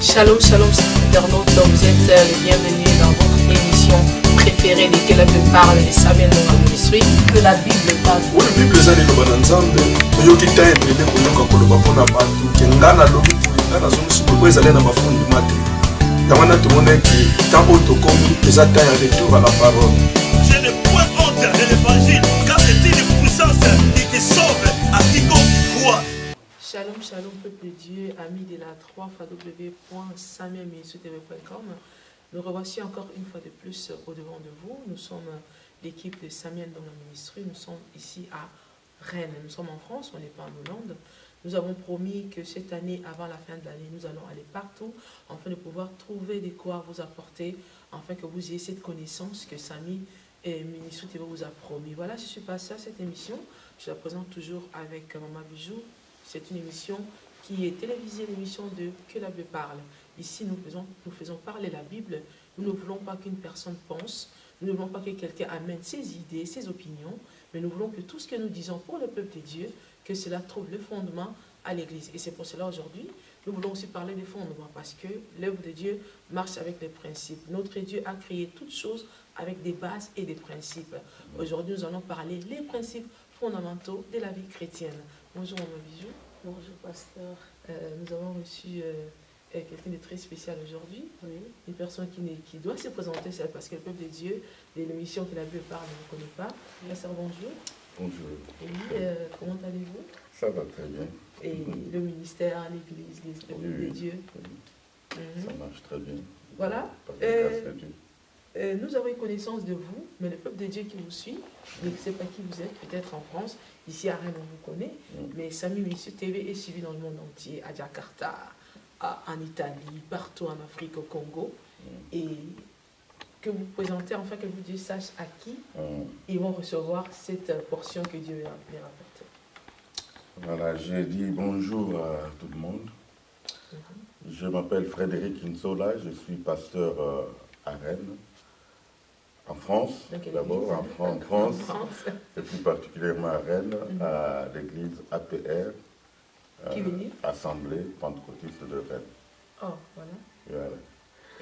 Shalom, shalom, internautes, vous êtes les bienvenus dans votre émission préférée de Que la Bible parle, de Samuel Ndonga Ministry, Que la Bible parle. Oui, la Bible est liloba na Nzambe. Toyoki ta ebele koyoka koloba mpona bantu ke nga nalobi boye nga nazongisi boye po ezali na bafondema te. Yango wana tomonaki ntan oyo tokomi eza temps ya retour à la parole. Je ne point honte de l'évangile, car c'est une puissance qui sauve à quiconque croit. Shalom, shalom, peuple de Dieu, amis de la 3fw.samuelministry.com. Nous revoici encore une fois de plus au-devant de vous. Nous sommes l'équipe de Samuel Ndonga Ministry. Nous sommes ici à Rennes. Nous sommes en France, on n'est pas en Hollande. Nous avons promis que cette année, avant la fin de l'année, nous allons aller partout afin de pouvoir trouver de quoi vous apporter, afin que vous ayez cette connaissance que Samy et Ministry TV vous a promis. Voilà, je suis passée à cette émission. Je la présente toujours avec Maman Bijou. C'est une émission qui est télévisée, l'émission de Que la Bible parle. Ici, nous faisons parler la Bible. Nous ne voulons pas qu'une personne pense. Nous ne voulons pas que quelqu'un amène ses idées, ses opinions. Mais nous voulons que tout ce que nous disons pour le peuple de Dieu, que cela trouve le fondement à l'Église. Et c'est pour cela aujourd'hui, nous voulons aussi parler des fondements. Parce que l'œuvre de Dieu marche avec les principes. Notre Dieu a créé toutes choses avec des bases et des principes. Aujourd'hui, nous allons parler des principes fondamentaux de la vie chrétienne. Bonjour, Maman Bijou. Bonjour, pasteur. Nous avons reçu quelqu'un de très spécial aujourd'hui. Oui. Une personne qui doit se présenter, c'est parce que le peuple de Dieu, de l'émission que la Bible parle, ne le connaît pas. Pasteur, bonjour. Bonjour. Et comment allez-vous? Ça va très bien. Et le ministère, l'Église, le peuple de Dieu. Oui. Mhm. Ça marche très bien. Voilà. Par la grâce de Dieu. Nous avons une connaissance de vous, mais le peuple de Dieu qui vous suit, je ne sais pas qui vous êtes, peut-être en France, ici à Rennes on vous connaît, mais Samy Ministry TV est suivi dans le monde entier, à Jakarta, en Italie, partout en Afrique, au Congo, et que vous présentez, enfin que vous Dieu sache à qui ils vont recevoir cette portion que Dieu a bien apportée. Voilà, j'ai dit bonjour à tout le monde. Je m'appelle Frédéric Insola, je suis pasteur à Rennes. En France, d'abord, en France, et plus particulièrement à Rennes, à l'église APR, Assemblée Pentecôtiste de Rennes. Oh, voilà. Voilà.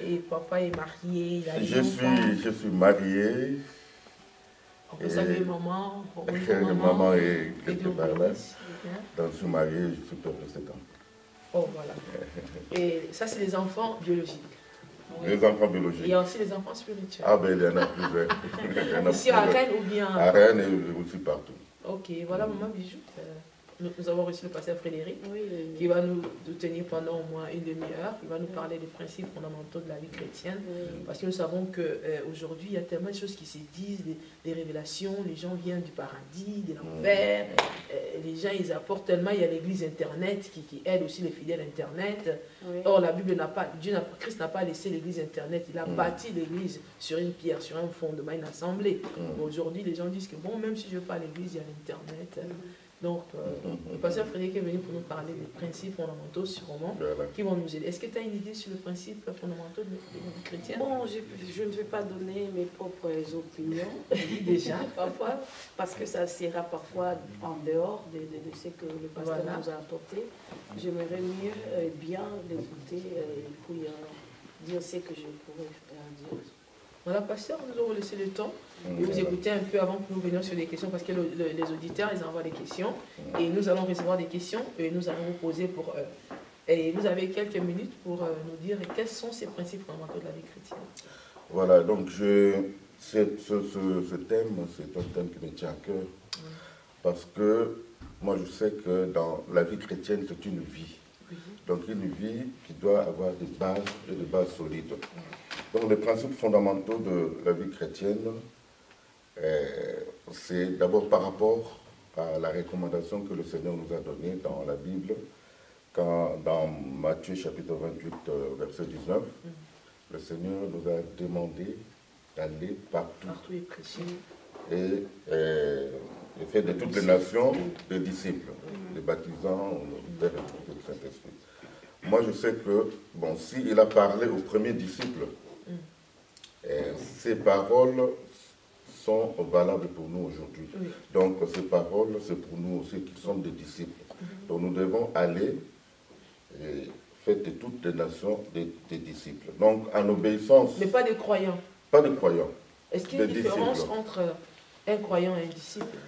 Et papa est marié, il a Je suis marié. On peut saluer maman. Maman est quelque part là. Bien. Donc je suis marié, je suis père de 7 ans. Oh, voilà. Et ça, c'est les enfants biologiques. Les enfants Il y biologiques. a aussi les enfants spirituels. Ah ben il y en a plusieurs. Il y en a Ici à plusieurs. Rennes ou bien... À Rennes et aussi partout. Ok, voilà, Maman Bijou. Nous avons reçu le pasteur Frédéric Oui, qui va nous tenir pendant au moins une demi-heure. Il va nous parler des principes fondamentaux de la vie chrétienne. Parce que nous savons qu'aujourd'hui, il y a tellement de choses qui se disent, des révélations. Les gens viennent du paradis, de l'enfer. Les gens, ils apportent tellement. Il y a l'église Internet qui aide aussi les fidèles Internet. Oui. Or, la Bible n'a pas, Christ n'a pas laissé l'église Internet. Il a bâti l'église sur une pierre, sur un fondement, une assemblée. Aujourd'hui, les gens disent que bon, même si je ne veux pas à l'église, il y a l'Internet. Donc, le pasteur Frédéric est venu pour nous parler des principes fondamentaux sûrement qui vont nous aider. Est-ce que tu as une idée sur le principe fondamentaux de la vie chrétienne? Bon, je ne vais pas donner mes propres opinions, Déjà, parfois, parce que ça sera parfois en dehors de ce que le pasteur nous a apporté. J'aimerais mieux bien l'écouter et puis dire ce que je pourrais dire. voilà, pasteur, nous allons laisser le temps et vous écouter un peu avant que nous venions sur des questions parce que les auditeurs, ils envoient des questions et nous allons recevoir des questions et nous allons vous poser pour eux. Et vous avez quelques minutes pour nous dire quels sont ces principes fondamentaux de la vie chrétienne. Voilà, donc ce thème, c'est un thème qui me tient à cœur. Parce que moi je sais que dans la vie chrétienne, c'est une vie. Donc une vie qui doit avoir des bases et des bases solides. Donc les principes fondamentaux de la vie chrétienne, c'est d'abord par rapport à la recommandation que le Seigneur nous a donnée dans la Bible, quand dans Matthieu chapitre 28, verset 19, le Seigneur nous a demandé d'aller partout et prêcher. et faire de toutes les nations des disciples, les baptisants au nom du Père et du Fils et du Saint-Esprit. Moi je sais que, bon, s'il a parlé aux premiers disciples, ces paroles sont valables pour nous aujourd'hui. Donc ces paroles, c'est pour nous aussi qui sommes des disciples. Donc nous devons aller et faites de toutes les nations des disciples. Donc, en obéissance... Mais pas des croyants. Pas de croyants. Est-ce qu'il y a une différence entre un croyant et un disciple?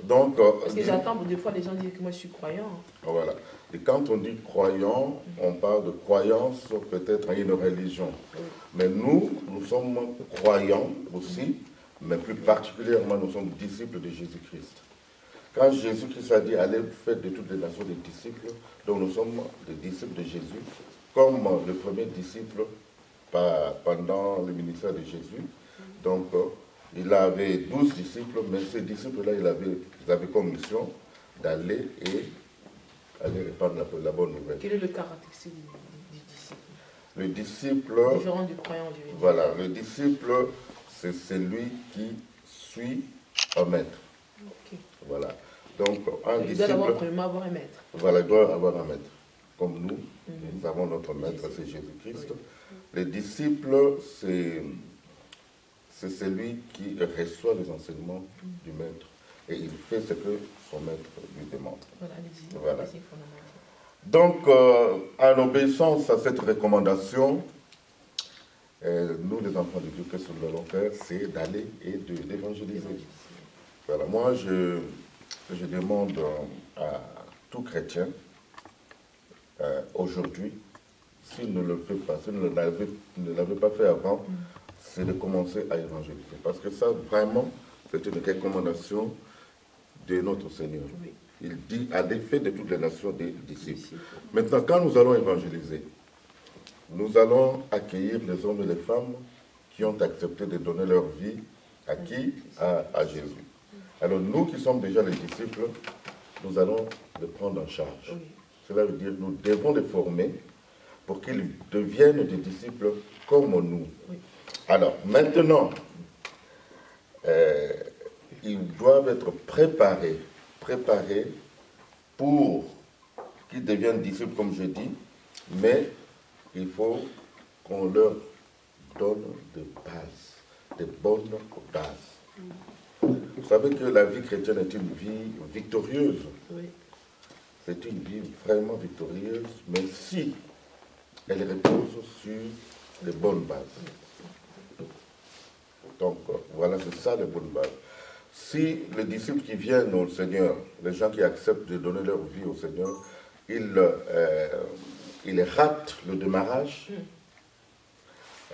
Donc, parce que j'attends, des fois, les gens disent que moi, je suis croyant. Voilà. Et quand on dit croyant, on parle de croyance peut-être à une religion. Oui. Mais nous sommes croyants aussi, mais plus particulièrement, nous sommes disciples de Jésus-Christ. Quand Jésus-Christ a dit, allez, faites de toutes les nations des disciples, donc nous sommes des disciples de Jésus, comme le premier disciple pendant le ministère de Jésus. Donc, il avait 12 disciples, mais ces disciples-là, ils avaient comme mission d'aller aller répandre la bonne nouvelle. Quel est le caractéristique du disciple? Le disciple... Différent du croyant du véritable. Voilà, le disciple, c'est celui qui suit un maître. Okay. Voilà. Donc, un disciple... Il doit d'abord avoir un maître. Voilà, il doit avoir un maître. Comme nous, nous avons notre maître, c'est Jésus-Christ. Oui. Le disciple, c'est celui qui reçoit les enseignements du maître et il fait ce que son maître lui demande. Voilà, allez-y. Voilà. Donc, en obéissance à cette recommandation, nous, les enfants de Dieu, qu'est-ce que nous allons faire? C'est d'aller et d'évangéliser. Voilà, moi, je demande à tout chrétien, aujourd'hui, s'il ne le fait pas, s'il ne l'avait pas fait avant, c'est de commencer à évangéliser. Parce que ça, vraiment, c'est une recommandation de notre Seigneur. Oui. Il dit, allez, faites de toutes les nations des disciples. Maintenant, quand nous allons évangéliser, nous allons accueillir les hommes et les femmes qui ont accepté de donner leur vie à qui? À Jésus. Alors, nous qui sommes déjà les disciples, nous allons les prendre en charge. Oui. Cela veut dire que nous devons les former pour qu'ils deviennent des disciples comme nous. Oui. Alors, maintenant, ils doivent être préparés pour qu'ils deviennent disciples, comme je dis, mais il faut qu'on leur donne des bases, des bonnes bases. Vous savez que la vie chrétienne est une vie victorieuse. Oui. C'est une vie vraiment victorieuse, mais si elle repose sur les bonnes bases. Donc, voilà, c'est ça les bonnes bases. Si les disciples qui viennent au Seigneur, les gens qui acceptent de donner leur vie au Seigneur, ils ratent le démarrage,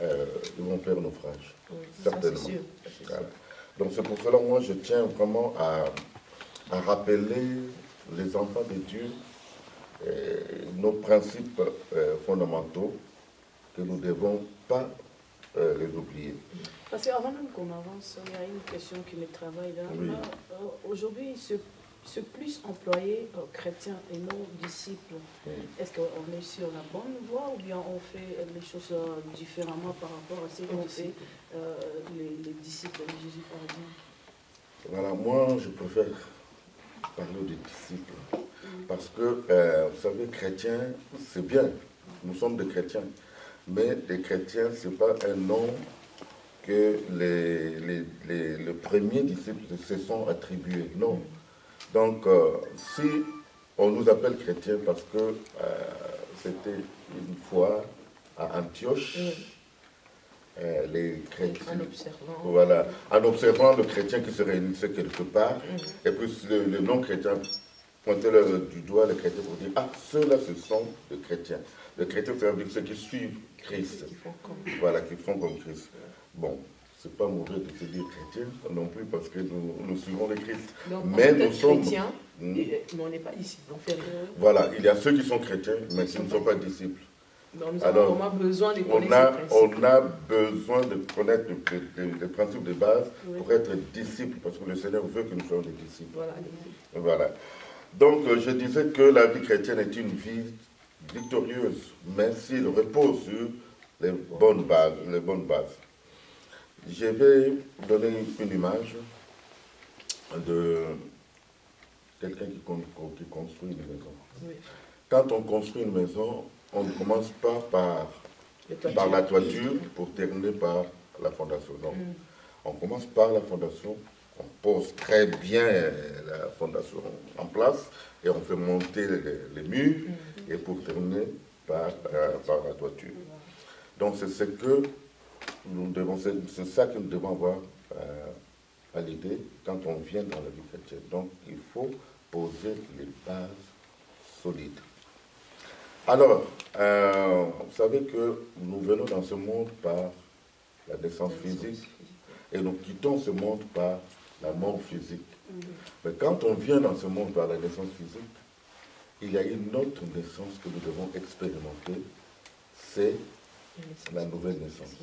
ils vont faire naufrage. Oui, certainement. Ça, c'est sûr. Voilà. Donc c'est pour cela, moi, je tiens vraiment à rappeler les enfants de Dieu nos principes fondamentaux que nous ne devons pas les oublier. Parce qu'avant même qu'on avance, il y a une question qui me travaille là. Oui. Aujourd'hui, ce plus employé chrétien et non disciple, oui. Est-ce qu'on est sur la bonne voie ou bien on fait les choses différemment par rapport à ce qu'ont fait les disciples de Jésus, par exemple? Voilà, moi je préfère parler des disciples. Parce que, vous savez, chrétien, c'est bien. Nous sommes des chrétiens. Mais les chrétiens, ce n'est pas un nom que les premiers disciples se sont attribués. Non. Donc, si on nous appelle chrétiens parce que c'était une fois à Antioche, les chrétiens, en observant le chrétien qui se réunissait quelque part, et puis le non-chrétien pointait du doigt les chrétiens pour dire, ah, ceux-là, ce sont des chrétiens. Les chrétiens, c'est ceux qui suivent Christ. Voilà, qui font comme Christ. Bon, c'est pas mauvais de se dire chrétien non plus parce que nous suivons le Christ. Donc, mais nous sommes chrétiens, mais on n'est pas disciples. Voilà, il y a ceux qui sont chrétiens, mais qui ne sont pas disciples. Donc, nous avons vraiment besoin de connaître on a besoin de connaître les principes de base pour être disciples, parce que le Seigneur veut que nous soyons des disciples. Voilà. Donc, je disais que la vie chrétienne est une vie victorieuse, mais s'il repose sur les bonnes bases. Je vais donner une image de quelqu'un qui construit une maison. Oui. Quand on construit une maison, on ne commence pas par la toiture pour terminer par la fondation. Non. On commence par la fondation, on pose très bien la fondation en place et on fait monter les murs et pour terminer par la toiture. Donc c'est ce que nous devons, c'est ça que nous devons avoir à l'idée quand on vient dans la vie chrétienne. Donc il faut poser les bases solides. Alors, vous savez que nous venons dans ce monde par la naissance physique et nous quittons ce monde par la mort physique. Mais quand on vient dans ce monde par la naissance physique, il y a une autre naissance que nous devons expérimenter, c'est la nouvelle naissance.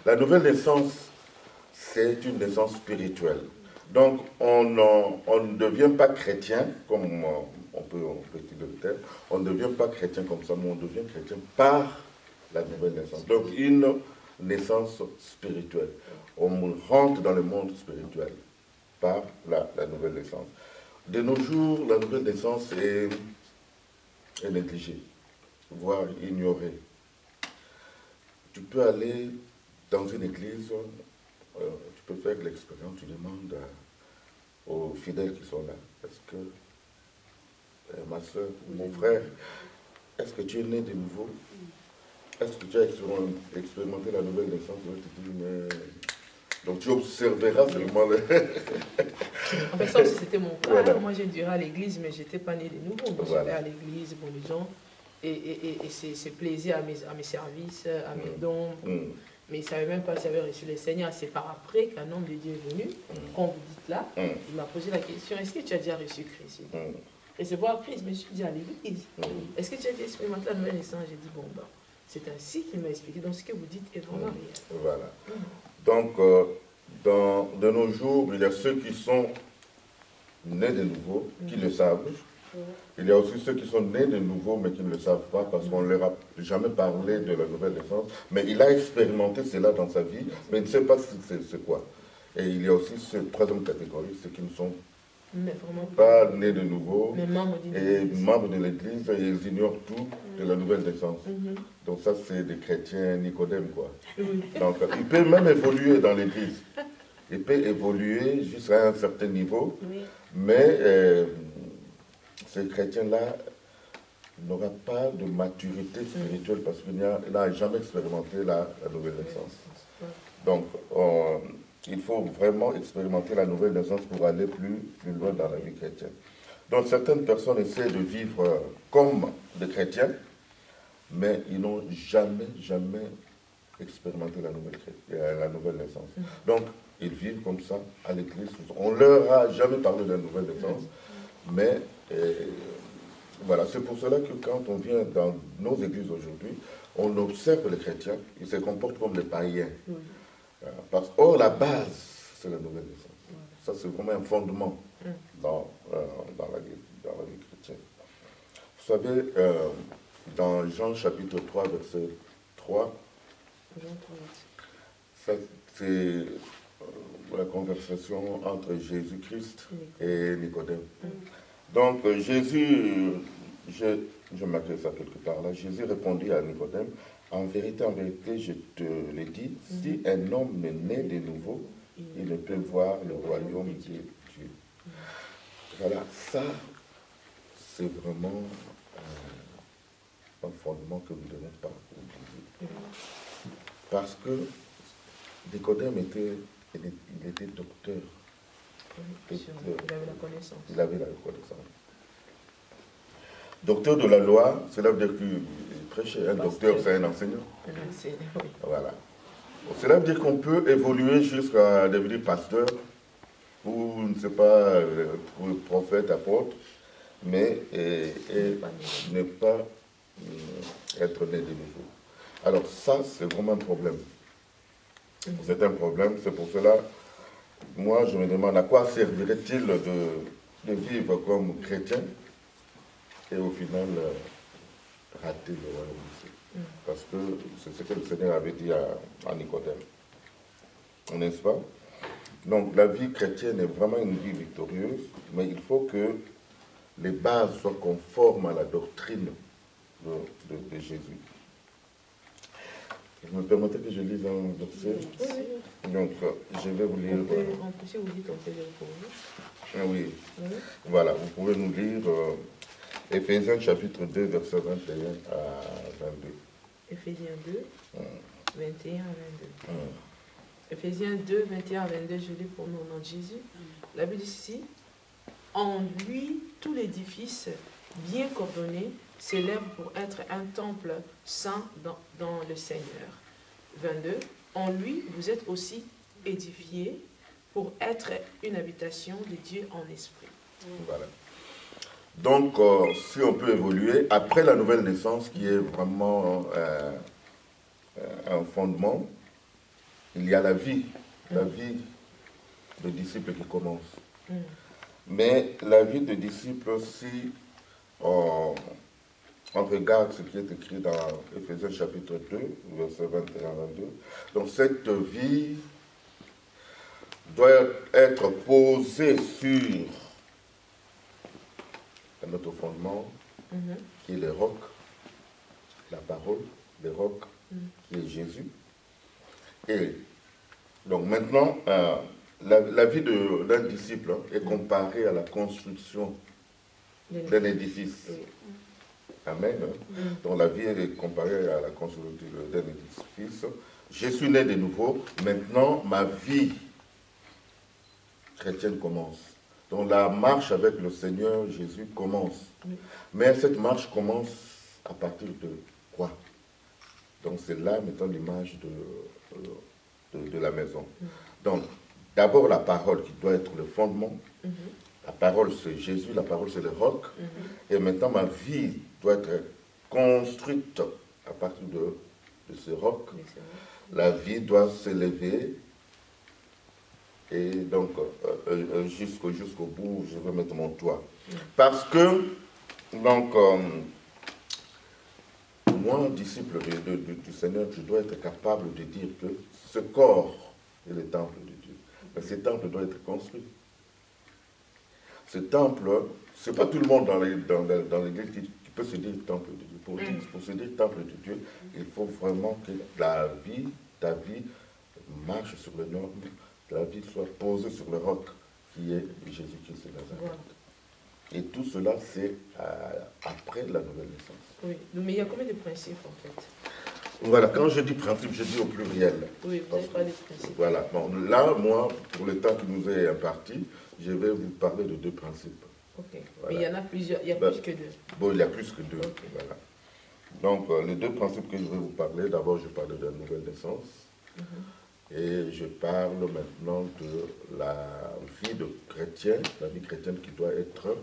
La nouvelle naissance, c'est une naissance spirituelle. Donc, on ne devient pas chrétien, comme on peut utiliser le terme, on ne devient pas chrétien comme ça, mais on devient chrétien par la nouvelle naissance. Donc, une naissance spirituelle. On rentre dans le monde spirituel par la nouvelle naissance. De nos jours, la nouvelle naissance est négligée, voire ignorée. Tu peux aller dans une église, tu peux faire l'expérience, tu demandes aux fidèles qui sont là, est-ce que, ma soeur, mon frère, est-ce que tu es né de nouveau? Est-ce que tu as expérimenté la nouvelle naissance? Je te dis, mais... Donc tu observeras seulement le... En fait, ça aussi, c'était mon cas. Voilà. Moi, j'ai duré à l'église, mais je n'étais pas né de nouveau. Donc, Voilà. j'allais à l'église, bon, les gens, et c'est plaisir à mes services, à mes dons. Mais ils ne savaient même pas si j'avais reçu le Seigneur. C'est par après qu'un homme de Dieu est venu, quand vous dites là, il m'a posé la question, est-ce que tu as déjà reçu Christ? Et c'est voir Christ, mais je suis dit à l'église. Est-ce que tu as déjà expérimenté la nouvelle naissance? J'ai dit, bon, ben, c'est ainsi qu'il m'a expliqué. Donc, ce que vous dites est vraiment réel. Voilà. Donc, de nos jours, il y a ceux qui sont nés de nouveau, qui le savent. Il y a aussi ceux qui sont nés de nouveau, mais qui ne le savent pas, parce qu'on ne leur a jamais parlé de la nouvelle naissance. Mais il a expérimenté cela dans sa vie, mais il ne sait pas c'est quoi. Et il y a aussi cette troisième catégorie, ceux qui ne sont pas nés de nouveau, et membres de l'Église, et ils ignorent tout de la nouvelle naissance. Donc ça, c'est des chrétiens Nicodème, quoi. Donc, il peut même évoluer dans l'Église. Il peut évoluer jusqu'à un certain niveau, mais ce chrétien-là n'aura pas de maturité spirituelle parce qu'il n'a jamais expérimenté la nouvelle naissance. Donc, il faut vraiment expérimenter la nouvelle naissance pour aller plus loin dans la vie chrétienne. Donc, certaines personnes essaient de vivre comme des chrétiens, mais ils n'ont jamais expérimenté la nouvelle naissance. Donc, ils vivent comme ça à l'église. On ne leur a jamais parlé de la nouvelle naissance, mais voilà, c'est pour cela que quand on vient dans nos églises aujourd'hui, on observe les chrétiens, ils se comportent comme les païens. Or, la base, c'est la nouvelle naissance. Ça, c'est vraiment un fondement dans la vie chrétienne. Vous savez, dans Jean chapitre 3, verset 3, c'est la conversation entre Jésus-Christ et Nicodème. Donc, Jésus, je m'appelle ça quelque part là, Jésus répondit à Nicodème, en vérité, je te le dis, si un homme est né de nouveau, il ne peut voir le royaume de Dieu. Voilà, ça, c'est vraiment un fondement que nous ne devons pas oublier. Parce que Nicodème était docteur. Il avait la connaissance. Il avait la connaissance. Docteur de la loi, cela veut dire qu'il prêchait. Un docteur, c'est un enseignant. Un enseignant, oui. Voilà. Cela veut dire qu'on peut évoluer jusqu'à devenir pasteur, ou, je ne sais pas, prophète, apôtre, mais ne pas être né de nouveau. Alors ça, c'est vraiment un problème. C'est un problème, c'est pour cela, moi je me demande à quoi servirait-il de vivre comme chrétien et au final rater le royaume ici. Parce que c'est ce que le Seigneur avait dit à Nicodème. N'est-ce pas? Donc la vie chrétienne est vraiment une vie victorieuse, mais il faut que les bases soient conformes à la doctrine de Jésus. Vous me permettez que je lise un verset? Donc, je vais vous lire... Si vous dites, on peut lire pour vous. Oui. Voilà, vous pouvez nous lire Éphésiens chapitre 2, verset 21 à 22. Éphésiens 2, 21 à 22. Éphésiens 2, 21 à 22, je lis pour nous au nom de Jésus. La Bible dit ici, en lui, tout l'édifice bien coordonné s'élève pour être un temple saint dans le Seigneur. 22. En lui, vous êtes aussi édifiés pour être une habitation de Dieu en esprit. Voilà. Donc, si on peut évoluer, après la nouvelle naissance, qui est vraiment un fondement, il y a la vie de disciple qui commence. Mais la vie de disciple, si on regarde ce qui est écrit dans Éphésiens chapitre 2, verset 21 à 22, donc cette vie doit être posée sur notre fondement, qui est le roc, la parole, le roc, qui est Jésus. Et donc maintenant, la vie d'un disciple est comparée à la construction d'un édifice. Amen. Donc la vie est comparée à la construction d'un édifice. Je suis né de nouveau. Maintenant, ma vie chrétienne commence. Donc la marche avec le Seigneur Jésus commence. Mais cette marche commence à partir de quoi? Donc c'est là, mettons l'image de la maison. Donc, d'abord la parole qui doit être le fondement. La parole c'est Jésus, la parole c'est le roc. Et maintenant ma vie doit être construite à partir de ce roc. La vie doit s'élever. Et donc, jusqu'au bout, je vais mettre mon toit. Parce que, donc, moi, disciple du Seigneur, je dois être capable de dire que ce corps est le temple de Dieu. Mais ce temple doit être construit. Ce temple, ce n'est pas tout le monde dans l'église qui peut se dire temple de Dieu. Pour se dire temple de Dieu, il faut vraiment que ta vie marche sur les normes, que la vie soit posée sur le roc qui est Jésus-Christ de Nazareth. Voilà. Et tout cela, c'est après la nouvelle naissance. Oui, mais il y a combien de principes en fait? Voilà, quand je dis principe, je dis au pluriel. Oui, vous n'avez pas les principes. Voilà, bon, là, moi, pour le temps qui nous est imparti, je vais vous parler de 2 principes. Ok, voilà. Mais il y en a plusieurs, il y a plus que 2. Bon, il y a plus que 2, okay. Voilà. Donc, les 2 principes que je vais vous parler, d'abord, je parle de la nouvelle naissance. Et je parle maintenant de la vie de chrétien, la vie chrétienne qui doit être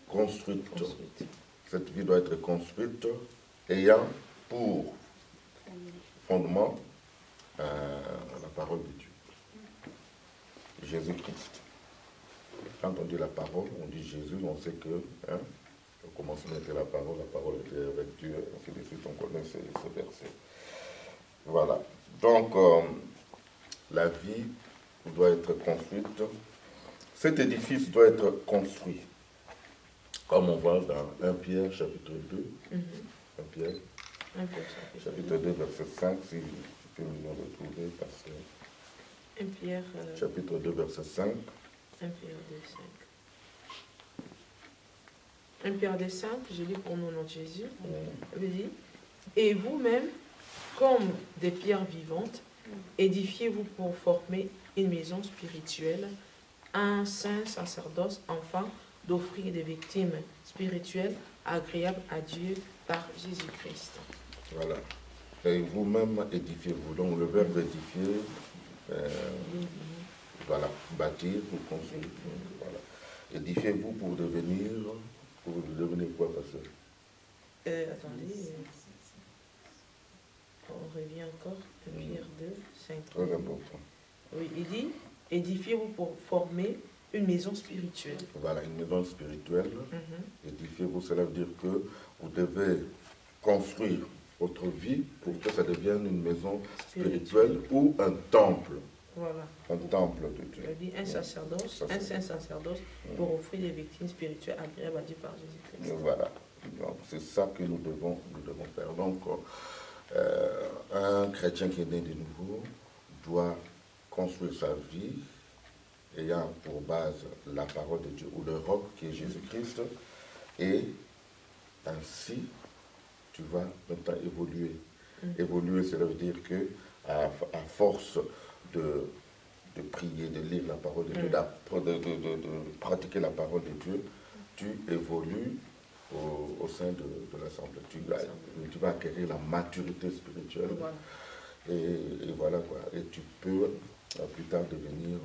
construite. Cette vie doit être construite ayant pour fondement la parole de Dieu. Jésus-Christ. Quand on dit la parole, on dit Jésus, on sait que au commencement était la parole était avec Dieu, ainsi de suite, on connaît ces versets. Voilà. Donc, la vie doit être construite. Cet édifice doit être construit. Comme on voit dans 1 Pierre, chapitre 2. 1 Pierre, chapitre 2, verset 5, si tu peux nous le retrouver, parce que... 1 Pierre... chapitre 2, verset 5. 1 Pierre 2, 5. 1 Pierre 2, 5, je lis pour nous au nom de Jésus. Il dit, et vous-même, comme des pierres vivantes, édifiez-vous pour former une maison spirituelle, un saint sacerdoce, enfin, d'offrir des victimes spirituelles agréables à Dieu par Jésus-Christ. Voilà. Et vous-même édifiez-vous. Donc le verbe édifier, voilà, bâtir ou construire. Voilà. Édifiez-vous pour devenir quoi, pasteur? Attendez. On revient encore. Pierre 2, 5. Très important. Oui, il dit, édifiez-vous pour former une maison spirituelle. Voilà, une maison spirituelle. Édifiez-vous, cela veut dire que vous devez construire votre vie pour que ça devienne une maison spirituelle ou un temple. Voilà. Un temple de Dieu. Il dit un sacerdoce, un saint sacerdoce pour offrir des victimes spirituelles agréables à Dieu par Jésus-Christ. Voilà. C'est ça que nous devons faire. Donc, un chrétien qui est né de nouveau doit construire sa vie ayant pour base la parole de Dieu ou le roc qui est Jésus-Christ et ainsi, tu vas maintenant évoluer. Évoluer, cela veut dire que à force de prier, de lire la parole de Dieu, de pratiquer la parole de Dieu, tu évolues au sein de l'Assemblée. Tu vas acquérir la maturité spirituelle. Voilà. Et voilà quoi. Et tu peux plus tard devenir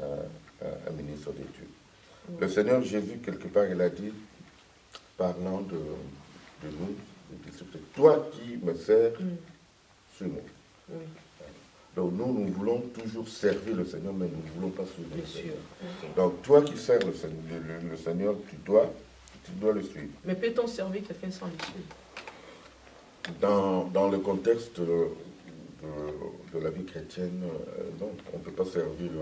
un ministre de Dieu. Le Seigneur Jésus, quelque part, il a dit, parlant de nous, des disciples, toi qui me sers, suis-moi. Oui. Donc nous voulons toujours servir le Seigneur, mais nous ne voulons pas suivre le Seigneur. Okay. Donc toi qui sers le Seigneur, tu dois le suivre. Mais peut-on servir quelqu'un sans le suivre? Dans le contexte de la vie chrétienne, non, on ne peut pas servir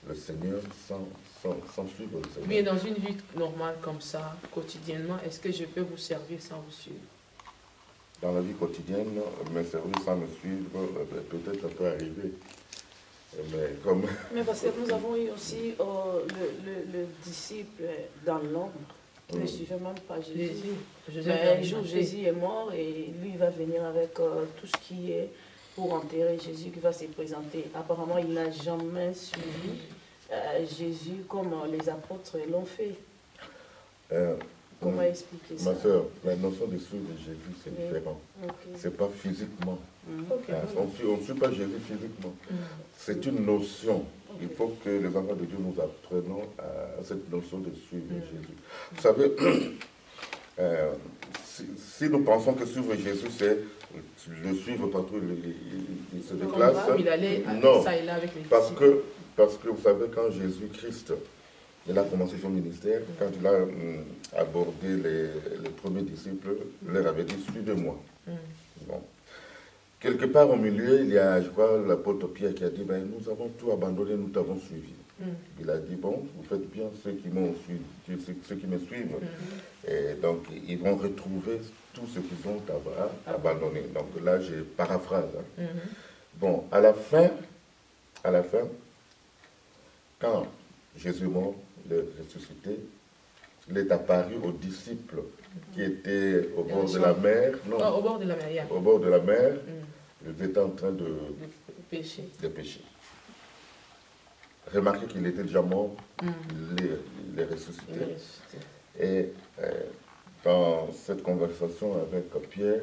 le Seigneur sans suivre le Seigneur. Mais dans une vie normale comme ça, quotidiennement, est-ce que je peux vous servir sans vous suivre? Dans la vie quotidienne, me servir sans me suivre, peut-être ça peut arriver. Mais parce que nous avons eu aussi le disciple dans l'ombre, qui ne suivait même pas Jésus. Un jour, Jésus est mort et lui, il va venir avec tout ce qui est pour enterrer Jésus, qui va se présenter. Apparemment, il n'a jamais suivi Jésus comme les apôtres l'ont fait. Comment expliquer ça? Ma soeur, la notion de suivre Jésus, c'est différent. Okay. Ce n'est pas physiquement. Okay. On ne suit pas Jésus physiquement. C'est une notion. Okay. Il faut que les enfants de Dieu nous apprenons à cette notion de suivre Jésus. Vous savez, si nous pensons que suivre Jésus, c'est le suivre partout, il se déplace. Il allait non, ça et là avec les parce que vous savez, quand Jésus-Christ il a commencé son ministère, quand il a abordé les premiers disciples, il leur avait dit « Suivez-moi ». Bon. Quelque part au milieu, il y a, je crois, l'apôtre Pierre qui a dit ben, « Nous avons tout abandonné, nous t'avons suivi ». Il a dit « Bon, vous faites bien ceux qui me suivent ». Et donc, ils vont retrouver tout ce qu'ils ont abandonné. Donc là, j'ai paraphrase. Hein. Bon, à la fin, quand Jésus est mort, il est ressuscité, il est apparu aux disciples qui étaient au bord de la mer. Non, au bord de la mer. Au bord de la mer, ils étaient en train de pécher. Remarquez qu'il était déjà mort, il est ressuscité. Et dans cette conversation avec Pierre,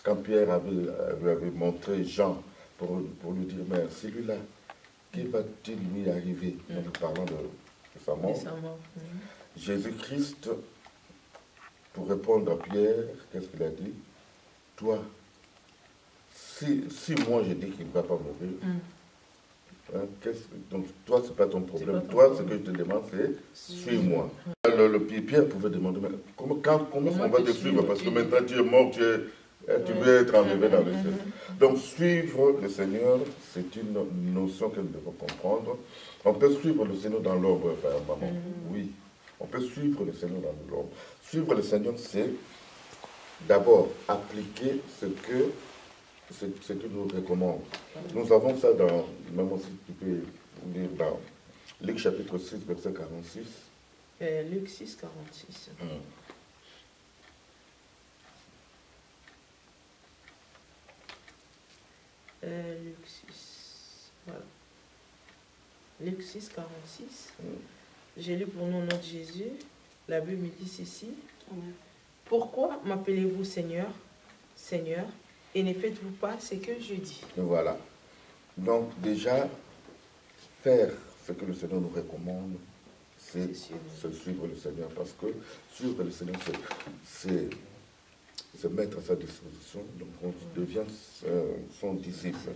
quand Pierre lui avait montré Jean pour lui dire, mais celui-là, qui va-t-il lui arriver en parlant de sa mort? Jésus-Christ, pour répondre à Pierre, qu'est-ce qu'il a dit? Toi, si moi je dis qu'il ne va pas mourir, donc toi, ce n'est pas ton problème. Toi, ce que je te demande, c'est suis-moi. Pierre pouvait demander, mais comment on va te suivre? Parce que maintenant tu es mort, tu veux être enlevé dans le ciel. Donc suivre le Seigneur, c'est une notion que nous devons comprendre. On peut suivre le Seigneur dans l'ombre, maman. Oui, on peut suivre le Seigneur dans l'ombre. Suivre le Seigneur, c'est d'abord appliquer ce que nous recommande. Nous avons ça dans, même si tu peux lire dans Luc chapitre 6, verset 46. Luc 6, 46. Luc 6, voilà. Luc 6, 46. J'ai lu pour nous notre Jésus. La Bible me dit ceci. Pourquoi m'appelez-vous Seigneur, Seigneur, et ne faites-vous pas ce que je dis? Voilà. Donc déjà, faire ce que le Seigneur nous recommande, c'est suivre le Seigneur. Parce que suivre le Seigneur, c'est se mettre à sa disposition, donc on devient son disciple.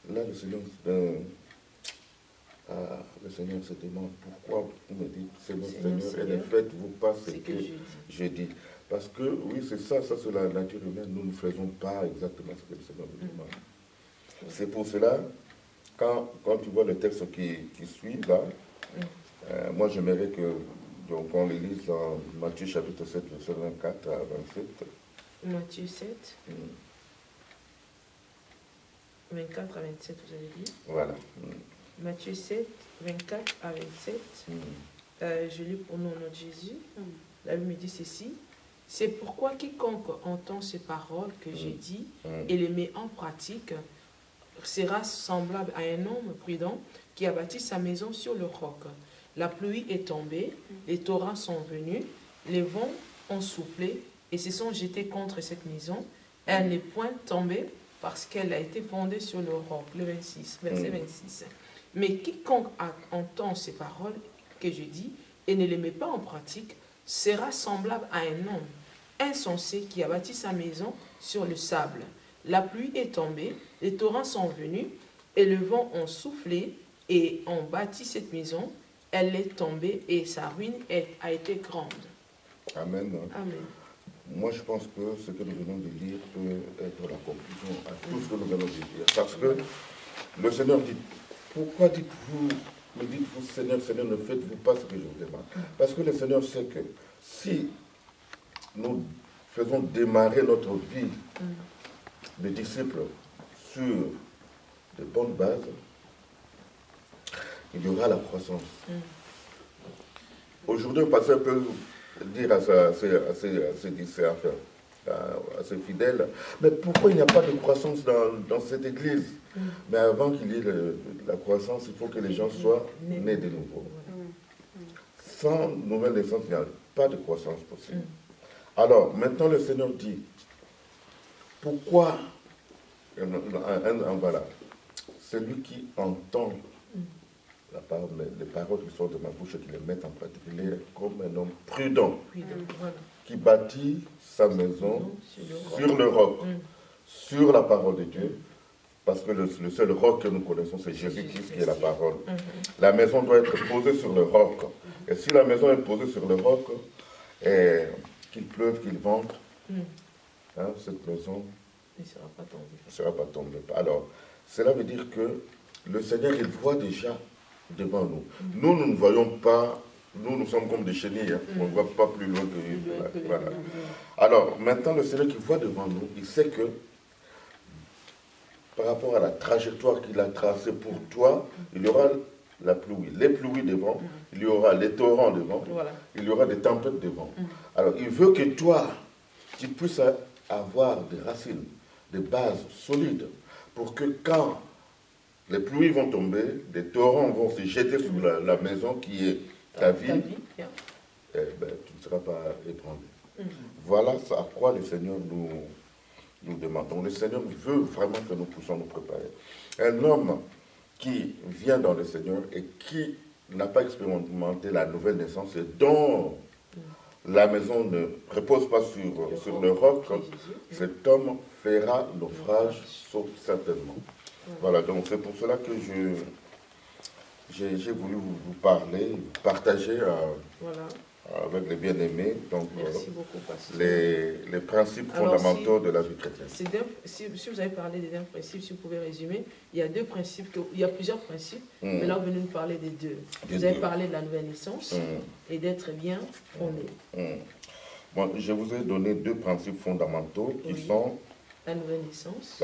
Là, le Seigneur se demande pourquoi vous me dites Seigneur, et ne faites-vous pas ce que je dis. Parce que, oui, c'est ça c'est la nature humaine, nous ne faisons pas exactement ce que le Seigneur nous demande. C'est pour cela, quand tu vois le texte qui suit là, moi j'aimerais que donc on les lise dans Matthieu chapitre 7, verset 24 à 27. Matthieu 7, 24 à 27, vous avez dit? Voilà. Matthieu 7, 24 à 27. Je lis pour nous au nom de Jésus. La Bible me dit ceci. C'est pourquoi quiconque entend ces paroles que j'ai dit et les met en pratique sera semblable à un homme prudent qui a bâti sa maison sur le roc. La pluie est tombée, les torrents sont venus, les vents ont soufflé et se sont jetés contre cette maison. Elle n'est point tombée parce qu'elle a été fondée sur le roc. Le 26, verset 26. Mais quiconque entend ces paroles que je dis et ne les met pas en pratique sera semblable à un homme insensé qui a bâti sa maison sur le sable. La pluie est tombée, les torrents sont venus et le vent ont soufflé et ont bâti cette maison. Elle est tombée et sa ruine a été grande. Amen. Amen. Moi, je pense que ce que nous venons de lire peut être la conclusion à tout ce que nous venons de dire. Parce que le Seigneur dit, pourquoi me dites-vous, Seigneur, Seigneur, ne faites-vous pas ce que je vous demande? Parce que le Seigneur sait que si nous faisons démarrer notre vie de disciples sur de bonnes bases, il y aura la croissance. Aujourd'hui, un pasteur peut dire à ses fidèles, mais pourquoi il n'y a pas de croissance dans cette église? Mais avant qu'il y ait la croissance, il faut que les gens soient nés de nouveau. Sans nouvelle naissance, il n'y a pas de croissance possible. Alors, maintenant le Seigneur dit, pourquoi, voilà, celui qui entend les paroles qui sont de ma bouche et qui les met en pratique, il est comme un homme prudent, qui bâtit sa maison sur le roc, sur la parole de Dieu, parce que le seul roc que nous connaissons, c'est Jésus-Christ qui est la parole. La maison doit être posée sur le roc. Et si la maison est posée sur le roc, qu'il pleuve, qu'il vente, cette maison ne sera pas tombée. Alors, cela veut dire que le Seigneur, il voit déjà devant nous. Nous ne voyons pas, nous sommes comme des chenilles, on ne voit pas plus loin que... Voilà. Alors, maintenant, le Seigneur qui voit devant nous, il sait que par rapport à la trajectoire qu'il a tracée pour toi, il y aura la pluie, les pluies devant, il y aura les torrents devant, il y aura des tempêtes devant. Alors, il veut que toi, tu puisses avoir des racines, des bases solides, pour que quand les pluies vont tomber, des torrents vont se jeter sur la maison qui est ta vie, tu ne seras pas ébranlé. Voilà à quoi le Seigneur nous demande. Donc le Seigneur veut vraiment que nous puissions nous préparer. Un homme qui vient dans le Seigneur et qui n'a pas expérimenté la nouvelle naissance et dont la maison ne repose pas sur le roc, cet homme fera naufrage, sauf certainement. Voilà, donc c'est pour cela que j'ai voulu vous parler, vous partager avec les bien-aimés, donc les principes fondamentaux de la vie chrétienne. Si vous avez parlé des deux principes, si vous pouvez résumer, il y a deux principes, il y a plusieurs principes, mais là vous venez nous parler des deux. Vous avez parlé de la nouvelle naissance et d'être bien fondé. Bon, je vous ai donné deux principes fondamentaux qui sont la nouvelle naissance,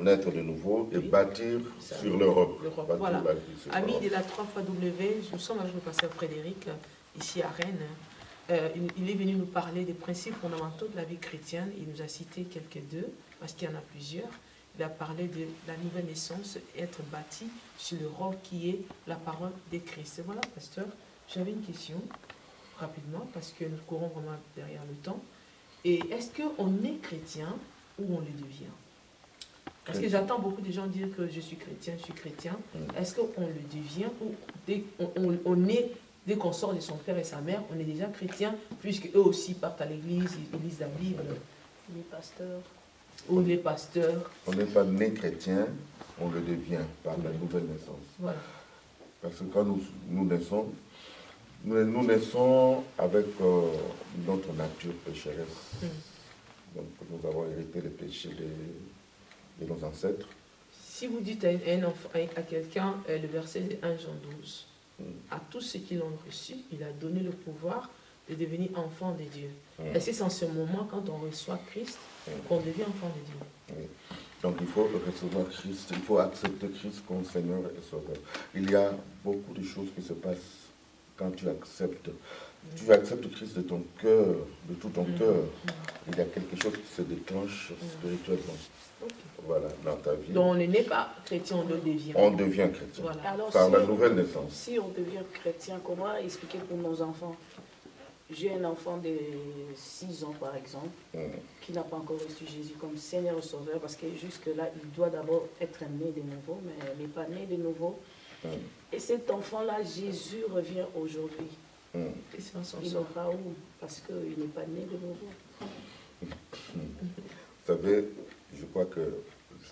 naître de nouveau et bâtir sur le roc. Voilà. Amis de la 3xW, nous sommes avec le pasteur Frédéric, ici à Rennes. Il est venu nous parler des principes fondamentaux de la vie chrétienne. Il nous a cité quelques-deux, parce qu'il y en a plusieurs. Il a parlé de la nouvelle naissance, être bâti sur le roc qui est la parole de Christ. Et voilà, pasteur, j'avais une question, rapidement, parce que nous courons vraiment derrière le temps. Et est-ce qu'on est chrétien ou on le devient? Parce que j'entends beaucoup de gens dire que je suis chrétien. Est-ce qu'on le devient ou on est, dès qu'on sort de son père et sa mère, on est déjà chrétien, puisque eux aussi partent à l'église, ils lisent la Bible. Les pasteurs. Ou les pasteurs. On n'est pas né chrétien, on le devient par la nouvelle naissance. Voilà. Parce que quand nous naissons, nous naissons avec notre nature pécheresse. Donc nous avons hérité les péchés de nos ancêtres. Si vous dites à quelqu'un, le verset de 1 Jean 12, à tous ceux qui l'ont reçu, il a donné le pouvoir de devenir enfant de Dieu. Et c'est en ce moment, quand on reçoit Christ, qu'on devient enfant de Dieu. Donc il faut recevoir Christ, il faut accepter Christ comme Seigneur et Sauveur. Il y a beaucoup de choses qui se passent quand tu acceptes Christ de ton cœur, de tout ton cœur, il y a quelque chose qui se déclenche spirituellement. Voilà, dans ta vie. Donc on n'est pas chrétien, on le devient. On devient chrétien. Voilà. Alors, Par si la nouvelle naissance. Si on devient chrétien, comment expliquer pour nos enfants? J'ai un enfant de 6 ans, par exemple, qui n'a pas encore reçu Jésus comme Seigneur et Sauveur, parce que jusque-là, il doit d'abord être né de nouveau, mais il n'est pas né de nouveau. Et cet enfant-là, Jésus revient aujourd'hui. Il aura où? Parce qu'il n'est pas né de nouveau. Vous savez, je crois que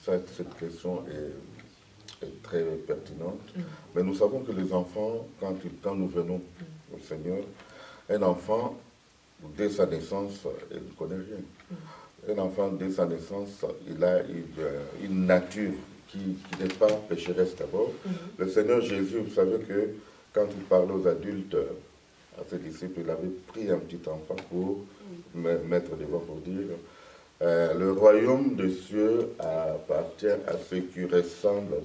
cette question est très pertinente. Mais nous savons que les enfants, quand nous venons au Seigneur, un enfant, dès sa naissance, il ne connaît rien. Un enfant, dès sa naissance, il a une nature qui n'est pas pécheresse d'abord. Le Seigneur Jésus, vous savez que quand il parlait aux adultes, à ses disciples, il avait pris un petit enfant pour mettre devant pour dire le royaume des cieux appartient à ceux qui ressemblent à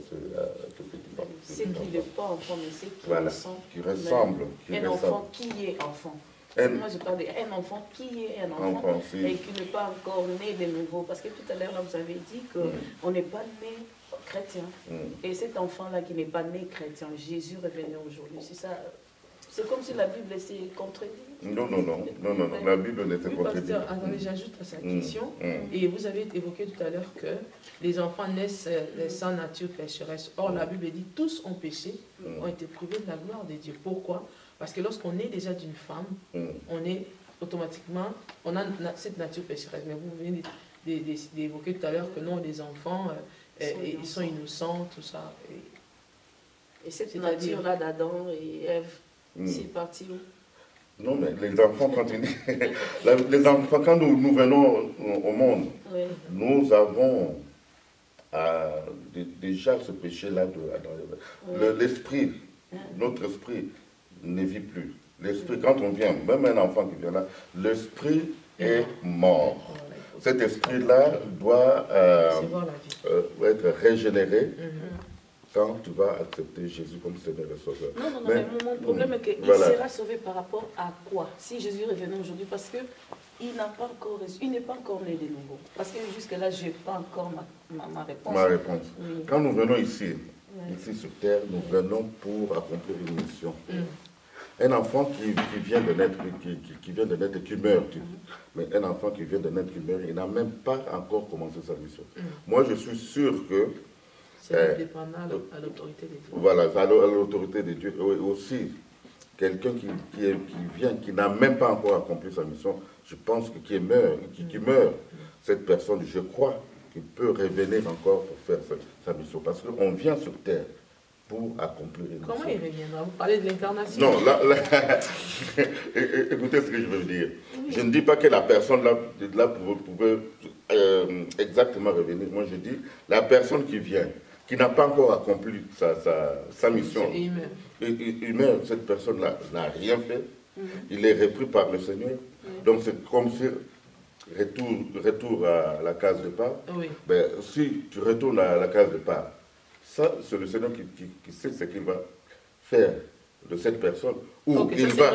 ce petit enfant. C'est qui n'est pas enfant, mais c'est qui ressemble. Qui ressemble. Un enfant qui est enfant. Moi, je parle d'un enfant qui est un enfant et qui n'est pas encore né de nouveau. Parce que tout à l'heure, vous avez dit qu'on n'est pas né chrétien. Et cet enfant-là qui n'est pas né chrétien, Jésus revenait aujourd'hui. C'est ça. C'est comme si la Bible s'est contredite. Non, la Bible n'était contredite. Attendez, j'ajoute à sa question. Et vous avez évoqué tout à l'heure que les enfants naissent sans nature pécheresse. Or, la Bible dit tous ont péché, ont été privés de la gloire de Dieu. Pourquoi? Parce que lorsqu'on est déjà d'une femme, on est automatiquement, on a cette nature pécheresse. Mais vous venez d'évoquer tout à l'heure que non, les enfants, ils sont innocents, tout ça. Et cette nature-là d'Adam et Ève, c'est parti où? Non, mais les enfants, quand nous venons au monde, nous avons déjà ce péché-là de l'esprit, notre esprit ne vit plus. L'esprit, quand on vient, même un enfant qui vient là, l'esprit est mort. Cet esprit-là doit être régénéré quand tu vas accepter Jésus comme Seigneur et Sauveur. Non, mais mon problème est qu'il sera sauvé par rapport à quoi? Si Jésus revenait aujourd'hui, parce qu'il n'a pas encore reçu, il n'est pas encore né de nouveau. Parce que jusque-là, je n'ai pas encore ma réponse. Ma réponse. Oui. Quand nous venons ici sur terre, nous venons pour accomplir une mission. Un enfant qui vient de naître, qui meurt, mais un enfant qui vient de naître, qui meurt, il n'a même pas encore commencé sa mission. Moi, je suis sûr que c'est dépendant à l'autorité de Dieu. Voilà, à l'autorité de Dieu. Aussi, quelqu'un qui vient, qui n'a même pas encore accompli sa mission, je pense que qui meurt, cette personne, je crois qu'il peut revenir encore pour faire sa mission. Parce qu'on vient sur terre pour accomplir une mission. Comment il reviendra? Vous parlez de l'incarnation? Non, écoutez ce que je veux dire. Je ne dis pas que la personne là pouvait exactement revenir. Moi, je dis la personne qui vient, qui n'a pas encore accompli sa mission. Il meurt. Cette personne-là n'a rien fait. Il est repris par le Seigneur. Donc c'est comme si, retour à la case de départ. Ben, si tu retournes à la case de départ, ça, c'est le Seigneur qui sait ce qu'il va faire de cette personne. Où il va.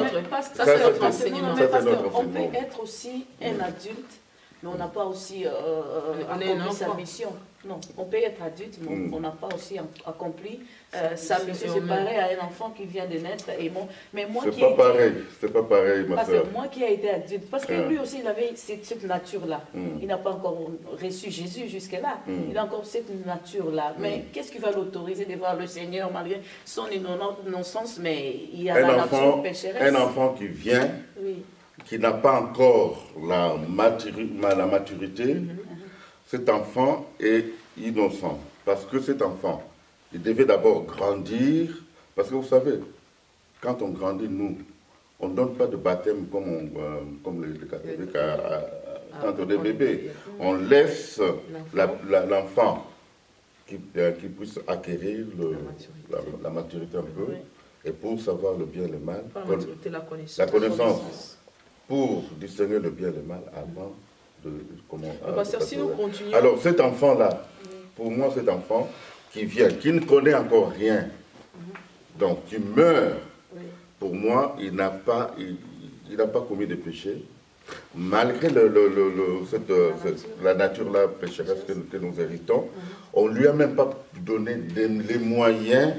Ça, c'est notre enseignement. On peut être aussi un adulte, mais on n'a pas aussi accompli sa mission. Non, on peut être adulte, mais on n'a pas aussi accompli sa mission. C'est pareil à un enfant qui vient de naître. Mais moi c'est pas pareil, c'est pas pareil, ma soeur. Moi qui ai été adulte, parce que lui aussi, il avait cette nature-là. Il n'a pas encore reçu Jésus jusque-là. Il a encore cette nature-là. Mais qu'est-ce qui va l'autoriser de voir le Seigneur malgré son innocence? Mais il y a la nature pécheresse. Un enfant qui vient, qui n'a pas encore la maturité, cet enfant est innocent. Parce que cet enfant, il devait d'abord grandir. Parce que vous savez, quand on grandit, nous, on ne donne pas de baptême comme les catholiques quand on est bébé. On laisse l'enfant qui puisse acquérir la maturité un peu. Et pour savoir le bien et le mal, la connaissance. Pour discerner le bien et le mal avant si nous continuons... Alors cet enfant-là, pour moi cet enfant qui vient, qui ne connaît encore rien, donc qui meurt pour moi, il n'a pas commis de péché. Malgré la nature-là pécheresse que nous héritons, on ne lui a même pas donné les moyens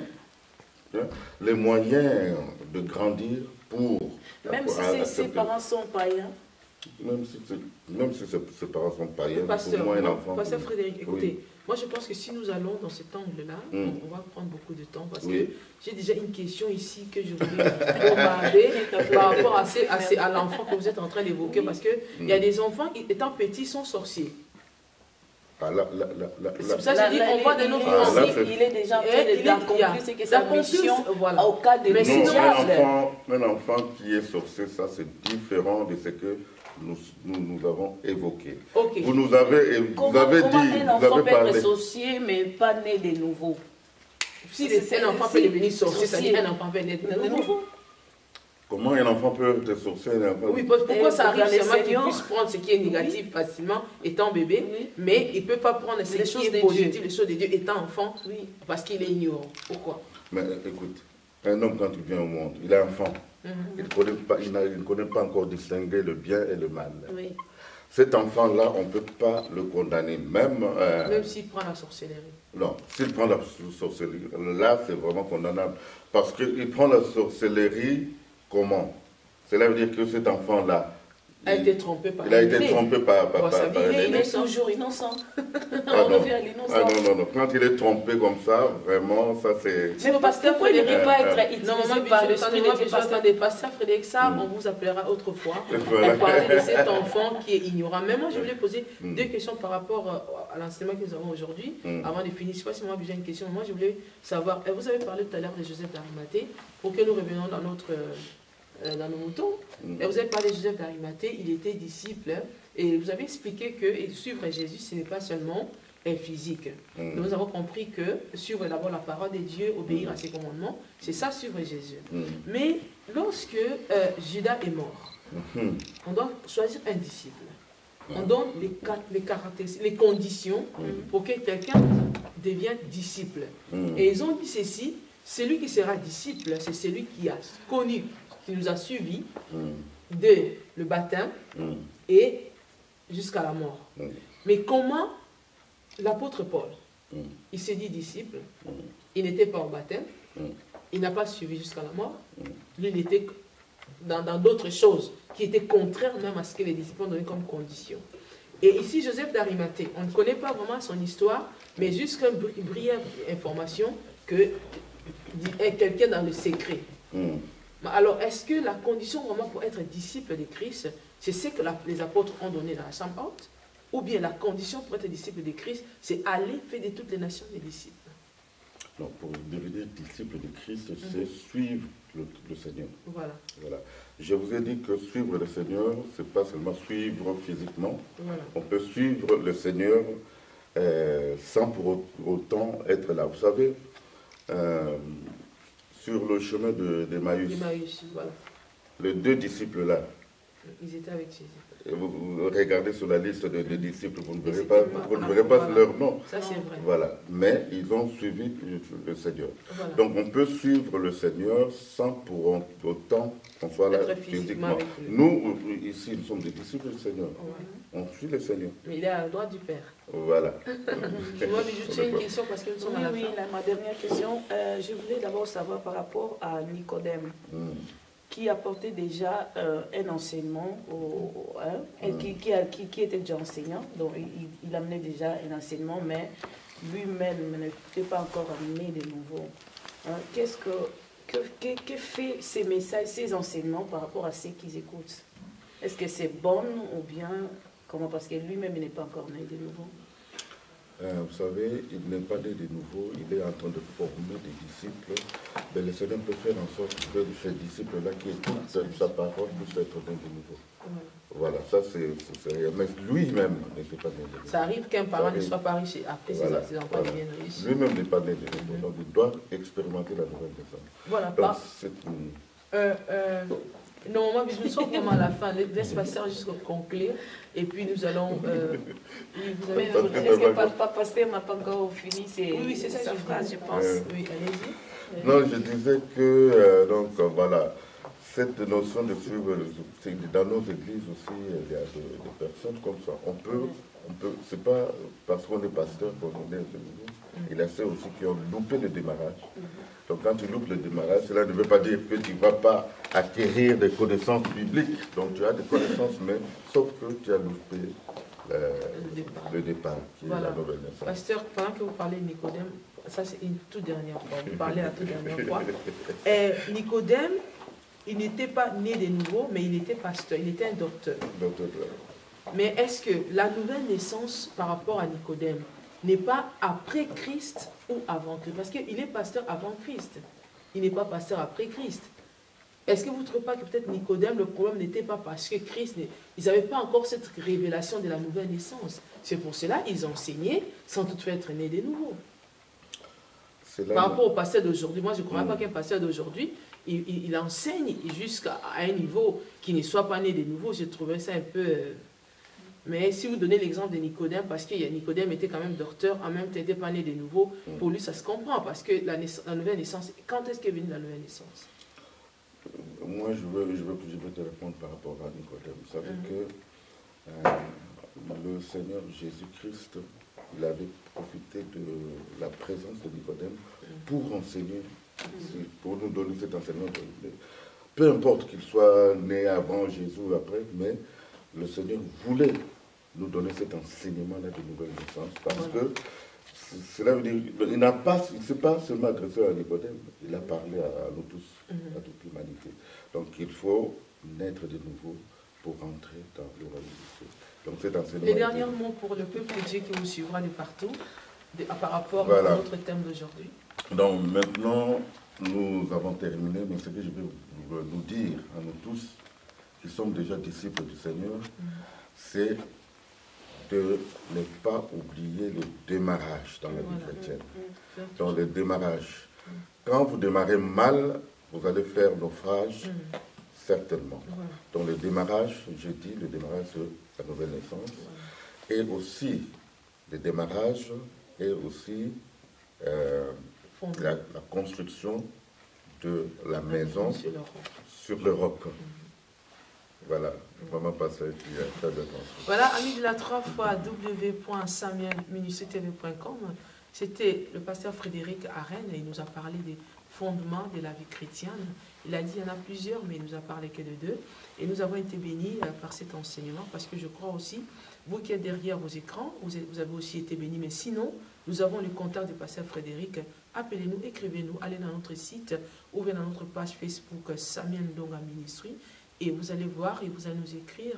de grandir pour... Même si ses parents sont païens. Même si ses parents sont païens, Pasteur, pour moi, un enfant... Pasteur Frédéric, écoutez, oui. Moi, je pense que si nous allons dans cet angle-là, on va prendre beaucoup de temps parce oui. que j'ai déjà une question ici que je voulais bombarder par rapport à l'enfant que vous êtes en train d'évoquer parce qu'il y a des enfants qui, étant petits, sont sorciers. Ah, c'est pour ça que je dis, on voit de notre principe, il est déjà en train d'accomplir ce que sa mission voilà. Au cas de un enfant qui est sorcier, ça c'est différent de ce que nous avons évoqué. Okay. Vous avez dit, un enfant peut être sorcier mais pas né de nouveau. Si un enfant peut devenir sorcier, ça veut dire un enfant peut naître de nouveau. Comment un enfant peut être sorcier? Oui, pourquoi ça arrive seulement qu'il puisse prendre ce qui est négatif facilement étant bébé, mais il ne peut pas prendre ce qui est positif, les choses de Dieu étant enfant, parce qu'il est ignorant. Pourquoi? Mais écoute, un homme quand il vient au monde, il est enfant. Il ne connaît pas encore distinguer le bien et le mal. Oui. Cet enfant-là, on ne peut pas le condamner, même s'il prend la sorcellerie. Non, s'il prend la sorcellerie, là, c'est vraiment condamnable. Parce qu'il prend la sorcellerie, comment? Cela veut dire que cet enfant-là, il a été trompé par il est toujours innocent. On revient à l'innocence. Non. Quand il est trompé comme ça, vraiment, ça c'est... Mais pasteur Frédéric ne peut pas être utilisé par l'esprit de Dieu. Attendez, pasteur Frédéric, ça, on vous appellera autrefois. On parlait de cet enfant qui est ignorant. Mais moi, je voulais poser deux questions par rapport à l'enseignement que nous avons aujourd'hui. Avant de finir, je ne sais pas si moi j'ai une question. Moi, je voulais savoir, vous avez parlé tout à l'heure de Joseph d'Arimathée, pour que nous revenions dans nos moutons. Et vous avez parlé de Joseph d'Arimathée, il était disciple, et vous avez expliqué que suivre Jésus, ce n'est pas seulement physique. Nous avons compris que suivre d'abord la parole de Dieu, obéir à ses commandements, c'est ça suivre Jésus. Mais lorsque Judas est mort, on doit choisir un disciple. On donne les caractéristiques, les conditions pour que quelqu'un devienne disciple. Et ils ont dit ceci, celui qui sera disciple, c'est celui qui a connu, qui nous a suivis dès le baptême et jusqu'à la mort. Mais comment l'apôtre Paul, il s'est dit disciple, il n'était pas au baptême, il n'a pas suivi jusqu'à la mort, lui il était dans d'autres choses qui étaient contraires même à ce que les disciples ont donné comme condition. Et ici, Joseph d'Arimathée, on ne connaît pas vraiment son histoire, mais juste une brève information que quelqu'un dans le secret. Alors, est-ce que la condition vraiment pour être disciple de Christ, c'est ce que les apôtres ont donné dans la chambre haute? Ou bien la condition pour être disciple de Christ, c'est aller faire de toutes les nations des disciples? Non, pour devenir disciple de Christ, c'est suivre le Seigneur. Voilà. Je vous ai dit que suivre le Seigneur, ce n'est pas seulement suivre physiquement. On peut suivre le Seigneur sans pour autant être là. Vous savez, sur le chemin d'Emmaüs, les deux disciples là, ils étaient avec Jésus. Et vous regardez sur la liste des disciples, vous ne verrez pas leur nom. Ça, c'est vrai. Voilà. Mais ils ont suivi le Seigneur. Voilà. Donc on peut suivre le Seigneur sans pour autant qu'on soit là physiquement. Nous, ici, nous sommes des disciples du Seigneur. On suit le Seigneur. Mais il est à la droite du Père. Voilà. Moi, j'ai une question parce que nous sommes à la fin. Oui, ma dernière question. Je voulais d'abord savoir par rapport à Nicodème. Qui apportait déjà un enseignement, qui était déjà enseignant, donc il amenait déjà un enseignement, mais lui-même n'était pas encore amené de nouveau. Qu'est-ce que fait ces messages, ces enseignements par rapport à ceux qu'ils écoutent? Est-ce que c'est bon ou bien comment? Parce que lui-même n'est pas encore né de nouveau. Vous savez, il n'est pas né de nouveau, il est en train de former des disciples. Mais le Seigneur peut faire en sorte que ces disciples-là qui écoutent sa parole puissent être nés de nouveau. Voilà, ça c'est rien. Mais lui-même n'était pas né de nouveau. Ça arrive qu'un parent ne soit pas riche après ses enfants deviennent riches. Lui-même n'est pas né de nouveau, donc il doit expérimenter la nouvelle naissance. Voilà, non, moi, nous sommes vraiment à la fin. Laisse passer jusqu'au conclure. Et puis nous allons... Est-ce que pasteur n'a pas encore fini sa phrase, je pense. Oui, allez-y. Non, je disais que, donc voilà, cette notion de suivre, dans nos églises aussi, il y a des personnes comme ça. On peut c'est pas parce qu'on est pasteur qu'on est de nouveau. Il y a ceux aussi qui ont loupé le démarrage. Donc quand tu loupes le démarrage, cela ne veut pas dire que tu ne vas pas acquérir des connaissances bibliques. Donc tu as des connaissances, mais sauf que tu as loupé le départ, qui est la nouvelle naissance. Pasteur, pendant que vous parlez de Nicodème, ça c'est une toute dernière fois, vous parlez la toute dernière fois. Nicodème, il n'était pas né de nouveau, mais il était pasteur, il était un docteur. Mais est-ce que la nouvelle naissance par rapport à Nicodème n'est pas après Christ ou avant Christ? Parce qu'il est pasteur avant Christ. Il n'est pas pasteur après Christ. Est-ce que vous ne trouvez pas que peut-être Nicodème, le problème n'était pas parce que Christ, ils n'avaient pas encore cette révélation de la nouvelle naissance. C'est pour cela qu'ils enseignaient sans toutefois être nés de nouveau. Par rapport au pasteur d'aujourd'hui, moi je ne crois pas qu'un pasteur d'aujourd'hui, il enseigne jusqu'à un niveau qui ne soit pas né de nouveau. Je trouvais ça un peu... Mais si vous donnez l'exemple de Nicodème, parce que Nicodème était quand même docteur, en même temps n'était pas né de nouveau, pour lui ça se comprend, parce que la nouvelle naissance, quand est-ce qu'est venue la nouvelle naissance? Moi je veux te répondre par rapport à Nicodème. Vous savez que le Seigneur Jésus-Christ, il avait profité de la présence de Nicodème pour enseigner, pour nous donner cet enseignement. Peu importe qu'il soit né avant Jésus ou après, mais le Seigneur voulait nous donner cet enseignement-là de nouvelle naissance, parce que cela veut dire, il ne s'est pas seulement adressé à Nicodème, il a parlé à nous tous, à toute l'humanité. Donc il faut naître de nouveau pour entrer dans le royaume de Dieu. Donc cet enseignement... Les derniers mots pour le peuple de Dieu qui vous suivra de partout, par rapport à notre thème d'aujourd'hui. Donc maintenant, nous avons terminé, mais ce que je vais nous dire à nous tous, qui sommes déjà disciples du Seigneur, c'est de ne pas oublier le démarrage dans la vie chrétienne. Dans le démarrage. Quand vous démarrez mal, vous allez faire naufrage, certainement. Dans le démarrage, je dis le démarrage de la nouvelle naissance, et aussi le démarrage, et aussi la construction de la maison sur le roc. Voilà, vraiment passage qui est très bien. Voilà, amis de la 3 fois www.samuelministry-tv.com. C'était le pasteur Frédéric Arène et il nous a parlé des fondements de la vie chrétienne. Il a dit qu'il y en a plusieurs, mais il nous a parlé que de 2. Et nous avons été bénis par cet enseignement parce que je crois aussi, vous qui êtes derrière vos écrans, vous avez aussi été bénis. Mais sinon, nous avons le contact du pasteur Frédéric. Appelez-nous, écrivez-nous, allez dans notre site, ouvrez dans notre page Facebook Samuel Ndonga Ministry. Et vous allez voir et vous allez nous écrire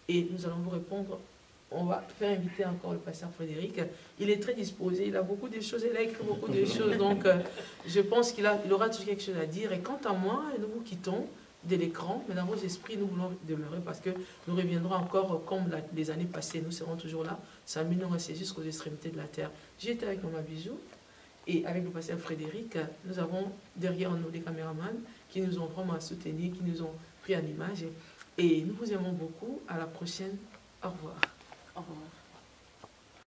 et nous allons vous répondre. On va faire inviter encore le pasteur Frédéric. Il est très disposé, il a beaucoup de choses, il a écrit beaucoup de choses. Donc, je pense qu'il aura toujours quelque chose à dire. Et quant à moi, nous vous quittons de l'écran. Mais dans vos esprits, nous voulons demeurer parce que nous reviendrons encore comme les années passées. Nous serons toujours là. Samuel nous reste jusqu'aux extrémités de la terre. J'étais avec Maman Bijou et avec le pasteur Frédéric. Nous avons derrière nous des caméramans qui nous ont vraiment soutenus, qui nous ont pris en image. Et nous vous aimons beaucoup. À la prochaine. Au revoir. Au revoir.